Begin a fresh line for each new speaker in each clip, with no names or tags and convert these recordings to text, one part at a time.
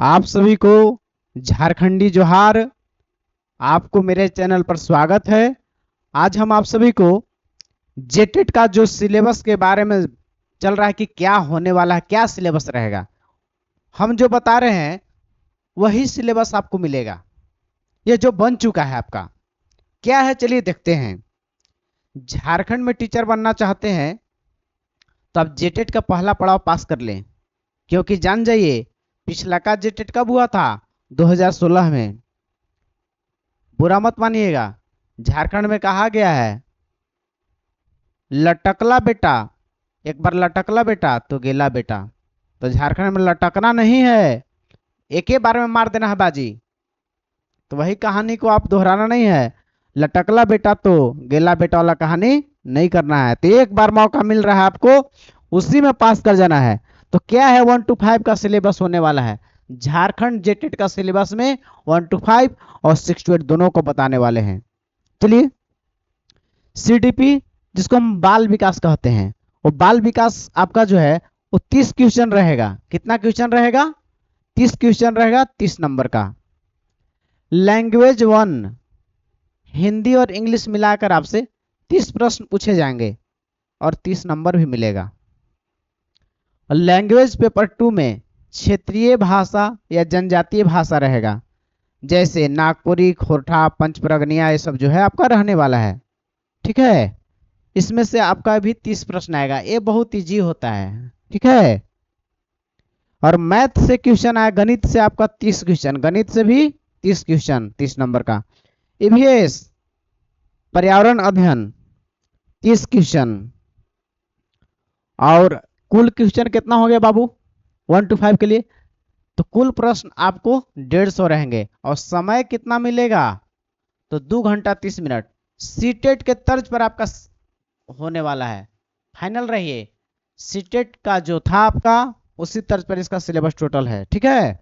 आप सभी को झारखंडी जोहार। आपको मेरे चैनल पर स्वागत है। आज हम आप सभी को जेटेट का जो सिलेबस के बारे में चल रहा है कि क्या होने वाला है, क्या सिलेबस रहेगा, हम जो बता रहे हैं वही सिलेबस आपको मिलेगा। ये जो बन चुका है आपका क्या है, चलिए देखते हैं। झारखंड में टीचर बनना चाहते हैं तो आप जेटेट का पहला पड़ाव पास कर लें, क्योंकि जान जाइए पिछला का जेटेट कब हुआ था, 2016 में। बुरा मत मानिएगा, झारखंड में कहा गया है लटकला बेटा, एक बार लटकला बेटा तो गेला बेटा। तो झारखंड में लटकना नहीं है, एक ही बार में मार देना है बाजी। तो वही कहानी को आप दोहराना नहीं है, लटकला बेटा तो गेला बेटा वाला कहानी नहीं करना है। तो एक बार मौका मिल रहा है आपको, उसी में पास कर जाना है। तो क्या है 1 to 5 का सिलेबस होने वाला है। झारखंड जेटेट का सिलेबस में 1 to 5 और 6 to 8 दोनों को बताने वाले हैं। चलिए, सीडीपी जिसको हम बाल विकास कहते हैं, वो बाल विकास आपका जो है वो 30 क्वेश्चन रहेगा। कितना क्वेश्चन रहेगा? 30 क्वेश्चन रहेगा, 30 नंबर का। लैंग्वेज 1 हिंदी और इंग्लिश मिलाकर आपसे 30 प्रश्न पूछे जाएंगे और 30 नंबर भी मिलेगा। और लैंग्वेज पेपर 2 में क्षेत्रीय भाषा या जनजातीय भाषा रहेगा, जैसे नागपुरी, खोरठा, पंचप्रगनिया, ये सब जो है आपका रहने वाला है। ठीक है, इसमें से आपका भी 30 प्रश्न आएगा। ये बहुत इजी होता है, ठीक है। और मैथ से क्वेश्चन आया, गणित से आपका 30 क्वेश्चन, गणित से भी 30 क्वेश्चन 30 नंबर का। ईवीएस पर्यावरण अध्ययन 30 क्वेश्चन। और कुल क्वेश्चन कितना हो गया बाबू 1 to 5 के लिए? तो कुल प्रश्न आपको 150 रहेंगे। और समय कितना मिलेगा? तो 2 घंटा 30 मिनट। सीटेट के तर्ज पर आपका होने वाला है, फाइनल रहिए। सीटेट का जो था आपका उसी तर्ज पर इसका सिलेबस टोटल है, ठीक है।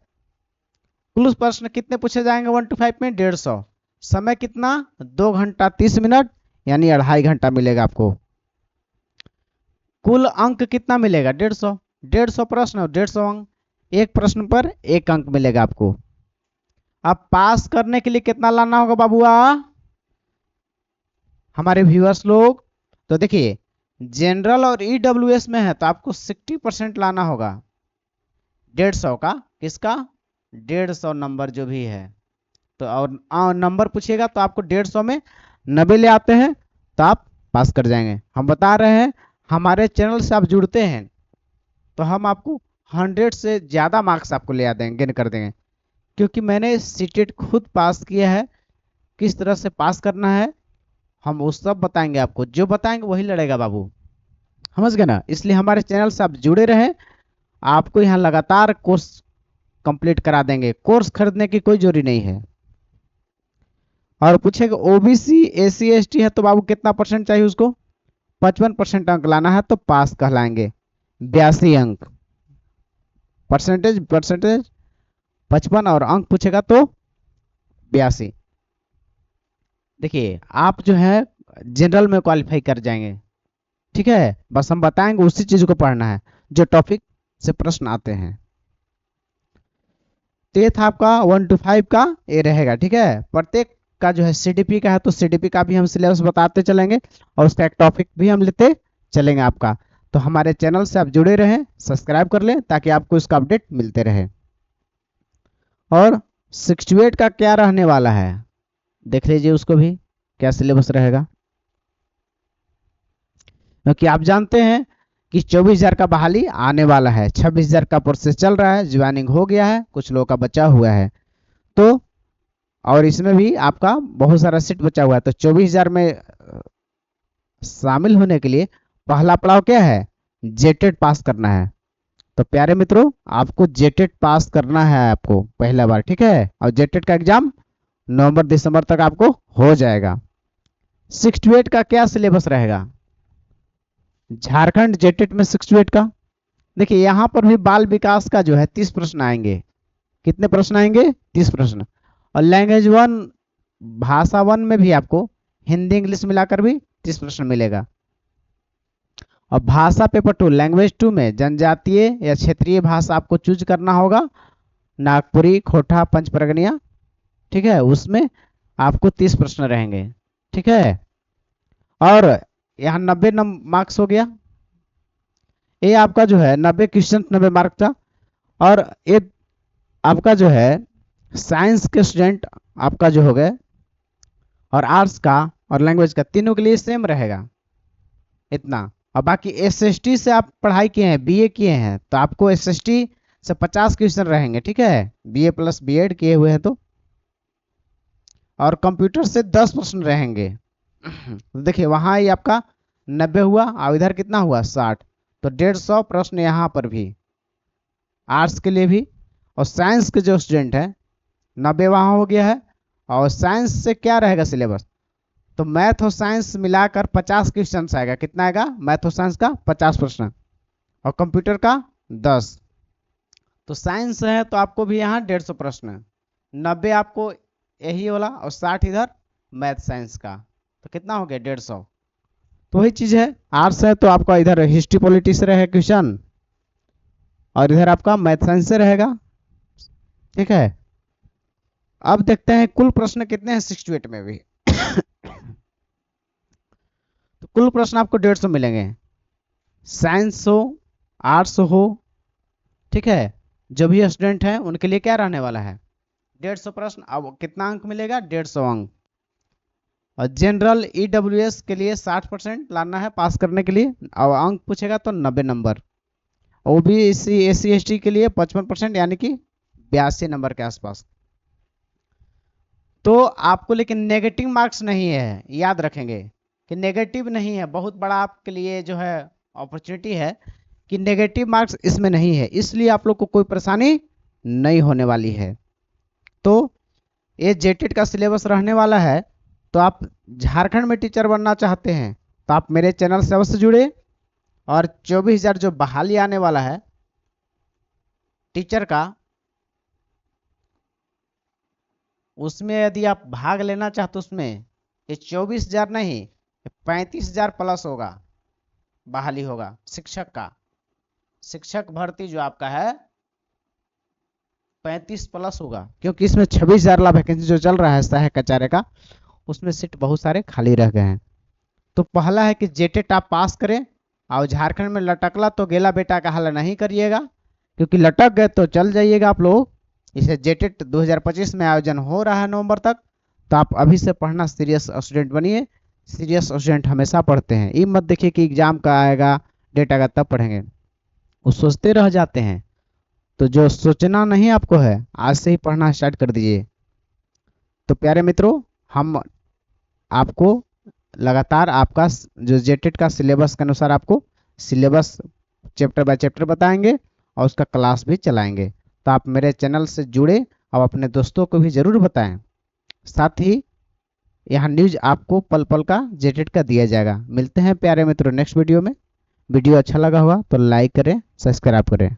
कुल प्रश्न कितने पूछे जाएंगे 1 to 5 में? 150। समय कितना? 2 घंटा 30 मिनट, यानी 2.5 घंटा मिलेगा आपको। कुल अंक कितना मिलेगा? 150। 150 प्रश्न और 150 अंक, एक प्रश्न पर 1 अंक मिलेगा आपको। अब पास करने के लिए कितना लाना होगा बाबुआ हमारे व्यूअर्स लोग? तो देखिए, जनरल और ईडब्ल्यूएस में है तो आपको 60% लाना होगा 150 का। किसका? 150 नंबर जो भी है। तो और नंबर पूछिएगा तो आपको 150 में 90 ले आते हैं तो आप पास कर जाएंगे। हम बता रहे हैं, हमारे चैनल से आप जुड़ते हैं तो हम आपको 100 से ज़्यादा मार्क्स आपको ले आ देंगे, गेन कर देंगे। क्योंकि मैंने सीटेट खुद पास किया है, किस तरह से पास करना है हम वो सब बताएंगे आपको। जो बताएंगे वही लड़ेगा बाबू, समझ गए ना। इसलिए हमारे चैनल से आप जुड़े रहें, आपको यहाँ लगातार कोर्स कंप्लीट करा देंगे। कोर्स खरीदने की कोई जरूरी नहीं है। और पूछेगा ओबीसी एसी एसटी है तो बाबू कितना परसेंट चाहिए उसको? 55% अंक लाना है तो पास कहलाएंगे। 82 अंक, परसेंटेज 55 और अंक पूछेगा तो 82। देखिए, आप जो है जनरल में क्वालिफाई कर जाएंगे, ठीक है। बस हम बताएंगे, उसी चीज को पढ़ना है जो टॉपिक से प्रश्न आते हैं। तो ये था आपका 1 to 5 का ये रहेगा, ठीक है। प्रत्येक का जो है सीडीपी का है तो सीडीपी का भी हम सिलेबस बताते चलेंगे और उसका एक टॉपिक भी हम लेते चलेंगे आपका। तो हमारे चैनल से आप जुड़े रहें, सब्सक्राइब कर लें ताकि आपको इसका अपडेट मिलते रहे। और 68 का क्या रहने वाला है देख लीजिए, उसको भी क्या सिलेबस रहेगा। क्योंकि आप जानते हैं कि 24,000 का बहाली आने वाला है, 26,000 का प्रोसेस चल रहा है, ज्वाइनिंग हो गया है, कुछ लोगों का बचा हुआ है। तो और इसमें भी आपका बहुत सारा सीट बचा हुआ है। तो 24,000 में शामिल होने के लिए पहला पड़ाव क्या है? जेटेट पास करना है। तो प्यारे मित्रों, आपको जेटेट पास करना है आपको पहला बार, ठीक है। और जेटेट का एग्जाम नवंबर दिसंबर तक आपको हो जाएगा। 68 का क्या सिलेबस रहेगा झारखंड जेटेट में? 68 का देखिए, यहां पर भी बाल विकास का जो है 30 प्रश्न आएंगे। कितने प्रश्न आएंगे? 30 प्रश्न। और लैंग्वेज 1 भाषा 1 में भी आपको हिंदी इंग्लिश मिलाकर भी 30 प्रश्न मिलेगा। और भाषा पेपर 2 लैंग्वेज 2 में जनजातीय या क्षेत्रीय भाषा आपको चूज करना होगा नागपुरी, खोटा, पंचपरगनिया, ठीक है, उसमें आपको 30 प्रश्न रहेंगे, ठीक है। और यहाँ 90 मार्क्स हो गया, ये आपका जो है 90 क्वेश्चन 90 मार्क का। और ये आपका जो है साइंस के स्टूडेंट आपका जो हो गए, और आर्ट्स का और लैंग्वेज का, तीनों के लिए सेम रहेगा इतना। और बाकी एसएसटी से आप पढ़ाई किए हैं, बीए किए हैं, तो आपको एसएसटी से 50 क्वेश्चन रहेंगे, ठीक है, बीए प्लस बीएड किए हुए हैं तो। और कंप्यूटर से 10 प्रश्न रहेंगे। देखिए वहां ही आपका 90 हुआ और इधर कितना हुआ 60, तो 150 प्रश्न यहाँ पर भी आर्ट्स के लिए भी। और साइंस के जो स्टूडेंट है 90 वहां हो गया है। और साइंस से क्या रहेगा सिलेबस, तो मैथ और साइंस मिलाकर 50 क्वेश्चन आएगा। कितना आएगा मैथ और साइंस का 50 प्रश्न, और कंप्यूटर का 10। तो साइंस है तो आपको भी यहाँ 150 प्रश्न, 90 आपको यही वाला और 60 इधर मैथ साइंस का, तो कितना हो गया 150। तो वही चीज है, आर्ट्स है तो आपका इधर हिस्ट्री पॉलिटिक्स से रहेगा क्वेश्चन, और इधर आपका मैथ साइंस से रहेगा, ठीक है। अब देखते हैं कुल प्रश्न कितने हैं 68 में भी। तो कुल प्रश्न आपको 150 मिलेंगे, साइंस हो आर्ट्स हो, ठीक है। जो भी स्टूडेंट हैं उनके लिए क्या रहने वाला है 150 प्रश्न। अब कितना अंक मिलेगा 150 अंक। और जनरल ईडब्ल्यूएस के लिए 60% लाना है पास करने के लिए, और अंक पूछेगा तो 90 नंबर। ओबीसी एससी एसटी के लिए 55%, यानी कि 82 नंबर के आसपास। तो आपको लेकिन नेगेटिव मार्क्स नहीं है, याद रखेंगे कि नेगेटिव नहीं है। बहुत बड़ा आपके लिए जो है अपॉर्चुनिटी है कि नेगेटिव मार्क्स इसमें नहीं है, इसलिए आप लोग को कोई परेशानी नहीं होने वाली है। तो ये जेटेट का सिलेबस रहने वाला है। तो आप झारखंड में टीचर बनना चाहते हैं तो आप मेरे चैनल से अवश्य जुड़े। और 24,000 जो बहाली आने वाला है टीचर का, उसमें यदि आप भाग लेना चाहते उसमें ये 24,000 नहीं 35,000 प्लस होगा, बहाली होगा शिक्षक का। शिक्षक भर्ती जो आपका है 35 प्लस होगा, क्योंकि इसमें 26,000 वाला वैकेंसी जो चल रहा है सहायक आचार्य का, उसमें सीट बहुत सारे खाली रह गए हैं। तो पहला है कि जेटेट आप पास करें, और झारखंड में लटकला तो गेला बेटा का हाल नहीं करिएगा, क्योंकि लटक गए तो चल जाइएगा आप लोग। इसे जेटेट 2025 में आयोजन हो रहा है नवंबर तक, तो आप अभी से पढ़ना सीरियस स्टूडेंट बनिए। सीरियस स्टूडेंट हमेशा पढ़ते हैं, ये मत देखिए कि एग्जाम का आएगा डेट आएगा तब पढ़ेंगे, वो सोचते रह जाते हैं। तो जो सोचना नहीं आपको है, आज से ही पढ़ना स्टार्ट कर दीजिए। तो प्यारे मित्रों, हम आपको लगातार आपका जो जेटेट का सिलेबस के अनुसार आपको सिलेबस चैप्टर बाय चैप्टर बताएंगे और उसका क्लास भी चलाएंगे। तो आप मेरे चैनल से जुड़े और अपने दोस्तों को भी ज़रूर बताएं। साथ ही यहाँ न्यूज आपको पल पल का जेटेट का दिया जाएगा। मिलते हैं प्यारे मित्रों नेक्स्ट वीडियो में। वीडियो अच्छा लगा हुआ तो लाइक करें, सब्सक्राइब करें।